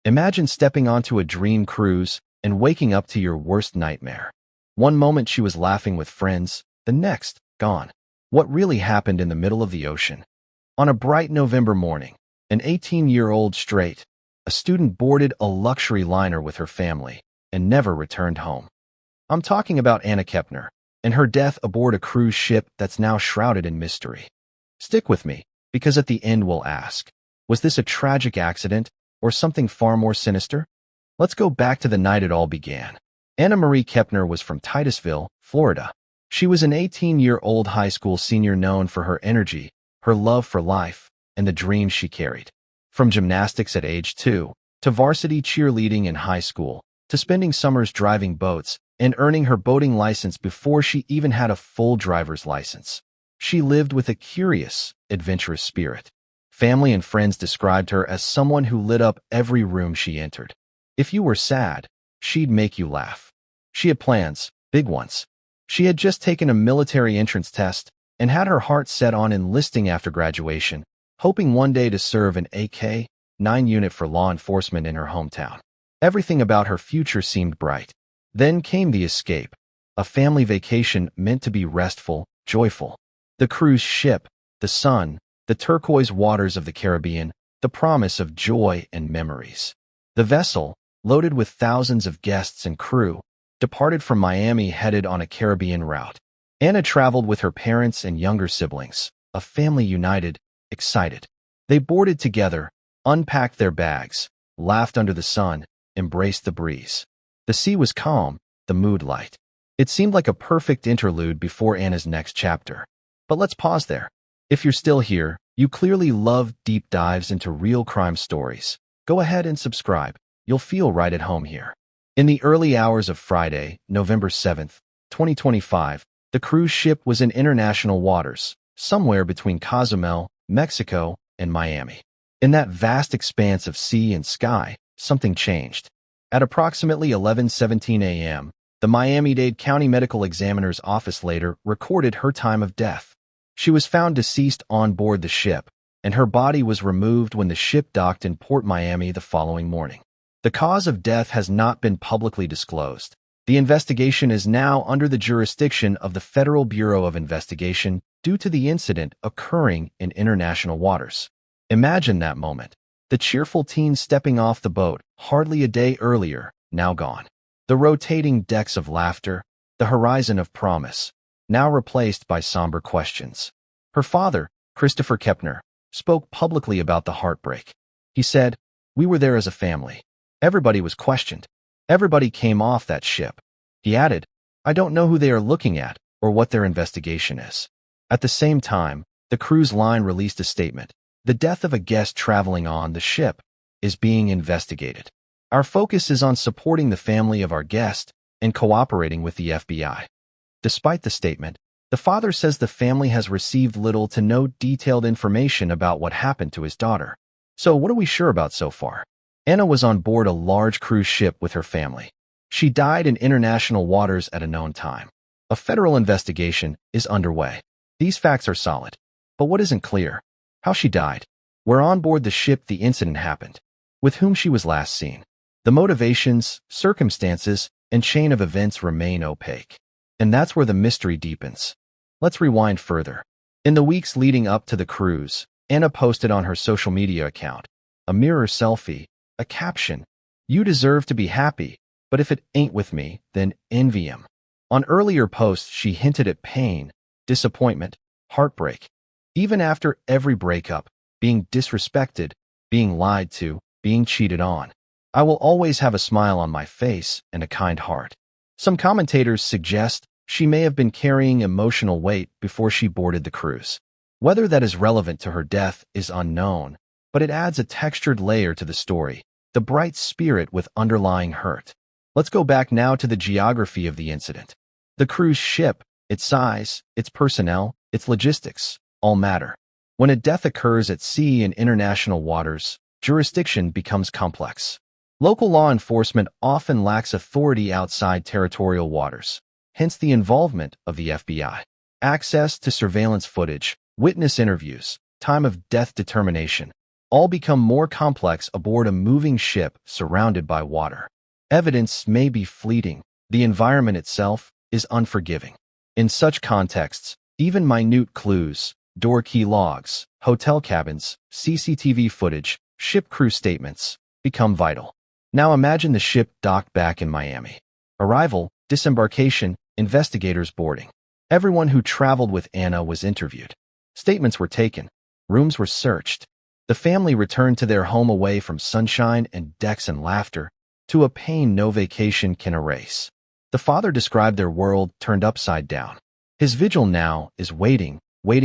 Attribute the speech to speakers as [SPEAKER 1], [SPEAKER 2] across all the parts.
[SPEAKER 1] Imagine stepping onto a dream cruise and waking up to your worst nightmare. One moment she was laughing with friends, the next, gone. What really happened in the middle of the ocean? On a bright November morning, an 18-year-old straight, a student boarded a luxury liner with her family and never returned home. I'm talking about Anna Kepner and her death aboard a cruise ship that's now shrouded in mystery. Stick with me, because at the end we'll ask, was this a tragic accident or something far more sinister? Let's go back to the night it all began. Anna Marie Kepner was from Titusville, Florida. She was an 18-year-old high school senior known for her energy, her love for life, and the dreams she carried. From gymnastics at age 2, to varsity cheerleading in high school, to spending summers driving boats and earning her boating license before she even had a full driver's license. She lived with a curious, adventurous spirit. Family and friends described her as someone who lit up every room she entered. If you were sad, she'd make you laugh. She had plans, big ones. She had just taken a military entrance test and had her heart set on enlisting after graduation, hoping one day to serve an AK-9 unit for law enforcement in her hometown. Everything about her future seemed bright. Then came the escape, a family vacation meant to be restful, joyful. The cruise ship, the sun, the turquoise waters of the Caribbean, the promise of joy and memories. The vessel, loaded with thousands of guests and crew, departed from Miami headed on a Caribbean route. Anna traveled with her parents and younger siblings, a family united, excited. They boarded together, unpacked their bags, laughed under the sun, embraced the breeze. The sea was calm, the mood light. It seemed like a perfect interlude before Anna's next chapter. But let's pause there. If you're still here, you clearly love deep dives into real crime stories. Go ahead and subscribe. You'll feel right at home here. In the early hours of Friday, November 7th, 2025, the cruise ship was in international waters, somewhere between Cozumel, Mexico, and Miami. In that vast expanse of sea and sky, something changed. At approximately 11:17 a.m., the Miami-Dade County Medical Examiner's Office later recorded her time of death. She was found deceased on board the ship, and her body was removed when the ship docked in Port Miami the following morning. The cause of death has not been publicly disclosed. The investigation is now under the jurisdiction of the Federal Bureau of Investigation due to the incident occurring in international waters. Imagine that moment. The cheerful teen stepping off the boat, hardly a day earlier, now gone. The rotating decks of laughter, the horizon of promise, now replaced by somber questions. Her father, Christopher Kepner, spoke publicly about the heartbreak. He said, "We were there as a family. Everybody was questioned. Everybody came off that ship." He added, "I don't know who they are looking at or what their investigation is." At the same time, the cruise line released a statement. The death of a guest traveling on the ship is being investigated. Our focus is on supporting the family of our guest and cooperating with the FBI. Despite the statement, the father says the family has received little to no detailed information about what happened to his daughter. So what are we sure about so far? Anna was on board a large cruise ship with her family. She died in international waters at a known time. A federal investigation is underway. These facts are solid. But what isn't clear? How she died, where on board the ship the incident happened, with whom she was last seen. The motivations, circumstances, and chain of events remain opaque. And that's where the mystery deepens. Let's rewind further. In the weeks leading up to the cruise, Anna posted on her social media account a mirror selfie, a caption, "You deserve to be happy, but if it ain't with me, then envy 'em." On earlier posts, she hinted at pain, disappointment, heartbreak. Even after every breakup, being disrespected, being lied to, being cheated on, "I will always have a smile on my face and a kind heart." Some commentators suggest she may have been carrying emotional weight before she boarded the cruise. Whether that is relevant to her death is unknown, but it adds a textured layer to the story, the bright spirit with underlying hurt. Let's go back now to the geography of the incident. The cruise ship, its size, its personnel, its logistics, all matter. When a death occurs at sea in international waters, jurisdiction becomes complex. Local law enforcement often lacks authority outside territorial waters, hence the involvement of the FBI. Access to surveillance footage, witness interviews, time of death determination. all become more complex aboard a moving ship surrounded by water. Evidence may be fleeting. The environment itself is unforgiving. In such contexts, even minute clues, door key logs, hotel cabins, CCTV footage, ship crew statements, become vital. Now imagine the ship docked back in Miami. Arrival, disembarkation, investigators boarding. Everyone who traveled with Anna was interviewed. Statements were taken. Rooms were searched. The family returned to their home away from sunshine and decks and laughter, to a pain no vacation can erase. The father described their world turned upside down. His vigil now is waiting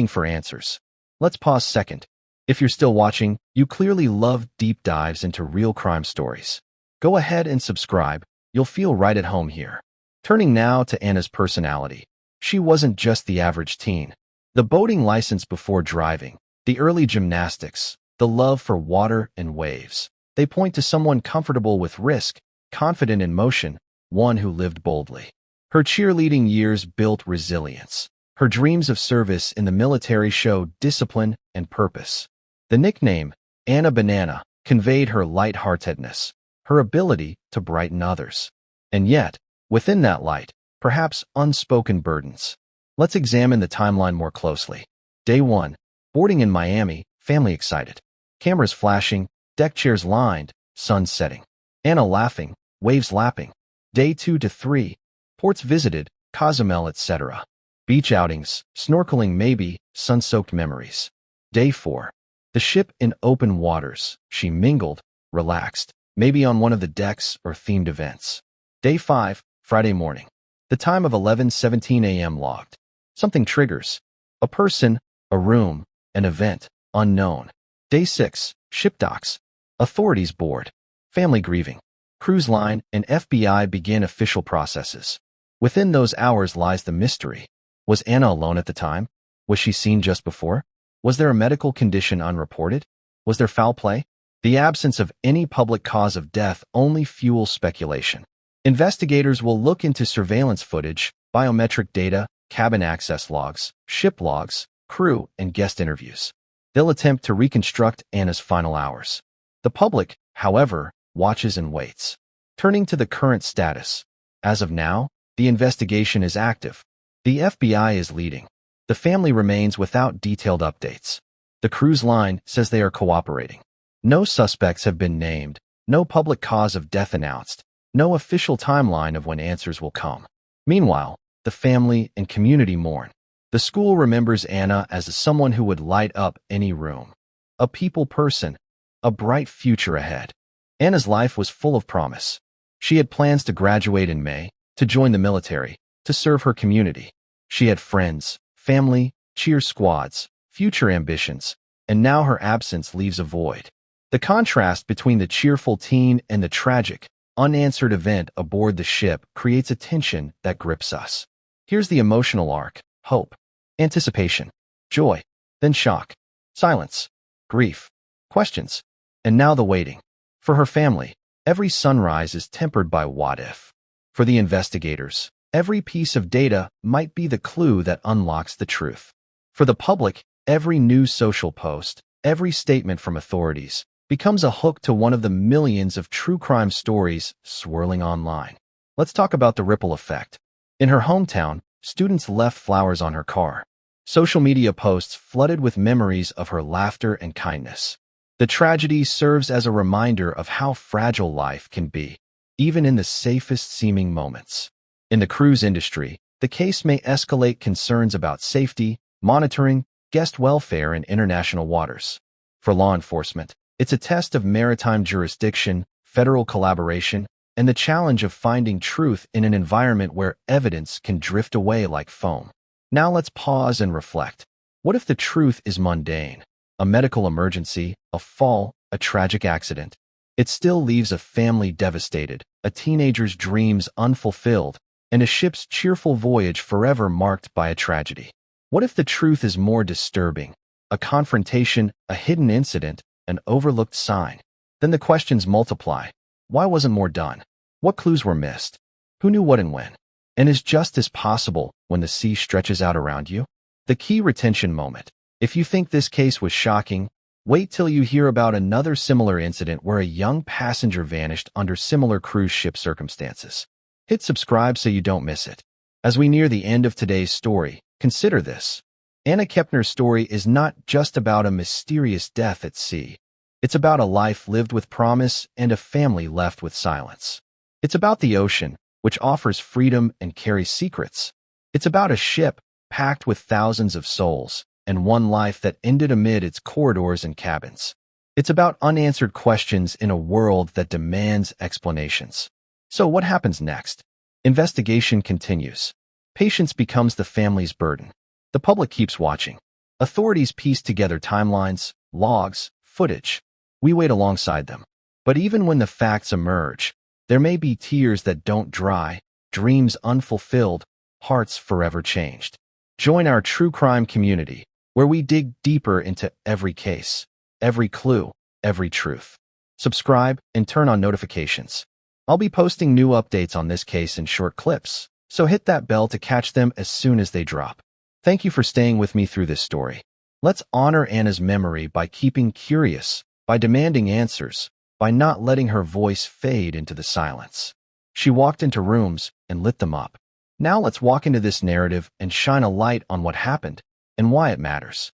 [SPEAKER 1] for answers. Let's pause a second. If you're still watching, you clearly love deep dives into real crime stories. Go ahead and subscribe. You'll feel right at home here. Turning now to Anna's personality. She wasn't just the average teen. The boating license before driving, the early gymnastics, the love for water and waves. They point to someone comfortable with risk, confident in motion, one who lived boldly. Her cheerleading years built resilience. Her dreams of service in the military showed discipline and purpose. The nickname, Anna Banana, conveyed her lightheartedness, her ability to brighten others. And yet, within that light, perhaps unspoken burdens. Let's examine the timeline more closely. Day 1. Boarding in Miami, family excited. Cameras flashing, deck chairs lined, sun setting. Anna laughing, waves lapping. Day 2 to 3. Ports visited, Cozumel, etc. Beach outings, snorkeling maybe, sun-soaked memories. Day 4. The ship in open waters. She mingled, relaxed, maybe on one of the decks or themed events. Day 5. Friday morning. The time of 11:17 a.m. logged. Something triggers. A person, a room, an event, unknown. Day 6. Ship docks. Authorities board. Family grieving. Cruise line and FBI begin official processes. Within those hours lies the mystery. Was Anna alone at the time? Was she seen just before? Was there a medical condition unreported? Was there foul play? The absence of any public cause of death only fuels speculation. Investigators will look into surveillance footage, biometric data, cabin access logs, ship logs, crew, and guest interviews. They'll attempt to reconstruct Anna's final hours. The public, however, watches and waits. Turning to the current status. As of now, the investigation is active. The FBI is leading. The family remains without detailed updates. The cruise line says they are cooperating. No suspects have been named, no public cause of death announced, no official timeline of when answers will come. Meanwhile, the family and community mourn. The school remembers Anna as someone who would light up any room. A people person, a bright future ahead. Anna's life was full of promise. She had plans to graduate in May, to join the military, to serve her community. She had friends, family, cheer squads, future ambitions, and now her absence leaves a void. The contrast between the cheerful teen and the tragic, unanswered event aboard the ship creates a tension that grips us. Here's the emotional arc: hope, anticipation, joy, then shock, silence, grief, questions, and now the waiting. For her family, every sunrise is tempered by what if. For the investigators, every piece of data might be the clue that unlocks the truth. For the public, every news social post, every statement from authorities, becomes a hook to one of the millions of true crime stories swirling online. Let's talk about the ripple effect. In her hometown, students left flowers on her car. Social media posts flooded with memories of her laughter and kindness. The tragedy serves as a reminder of how fragile life can be, even in the safest seeming moments. In the cruise industry, the case may escalate concerns about safety, monitoring, guest welfare in international waters. For law enforcement, it's a test of maritime jurisdiction, federal collaboration, and the challenge of finding truth in an environment where evidence can drift away like foam. Now let's pause and reflect. What if the truth is mundane? A medical emergency, a fall, a tragic accident. It still leaves a family devastated, a teenager's dreams unfulfilled, and a ship's cheerful voyage forever marked by a tragedy. What if the truth is more disturbing? A confrontation, a hidden incident, an overlooked sign. Then the questions multiply. Why wasn't more done? What clues were missed? Who knew what and when? And is justice possible when the sea stretches out around you? The key retention moment. If you think this case was shocking, Wait till you hear about another similar incident where a young passenger vanished under similar cruise ship circumstances. Hit subscribe so you don't miss it. As we near the end of today's story, consider this. Anna Kepner's story is not just about a mysterious death at sea. It's about a life lived with promise and a family left with silence. It's about the ocean, which offers freedom and carries secrets. It's about a ship packed with thousands of souls and one life that ended amid its corridors and cabins. It's about unanswered questions in a world that demands explanations. So what happens next? Investigation continues. Patience becomes the family's burden. The public keeps watching. Authorities piece together timelines, logs, footage. We wait alongside them. But even when the facts emerge, there may be tears that don't dry, dreams unfulfilled, hearts forever changed. Join our true crime community, where we dig deeper into every case, every clue, every truth. Subscribe and turn on notifications. I'll be posting new updates on this case in short clips, so hit that bell to catch them as soon as they drop. Thank you for staying with me through this story. Let's honor Anna's memory by keeping curious, by demanding answers, by not letting her voice fade into the silence. She walked into rooms and lit them up. Now let's walk into this narrative and shine a light on what happened and why it matters.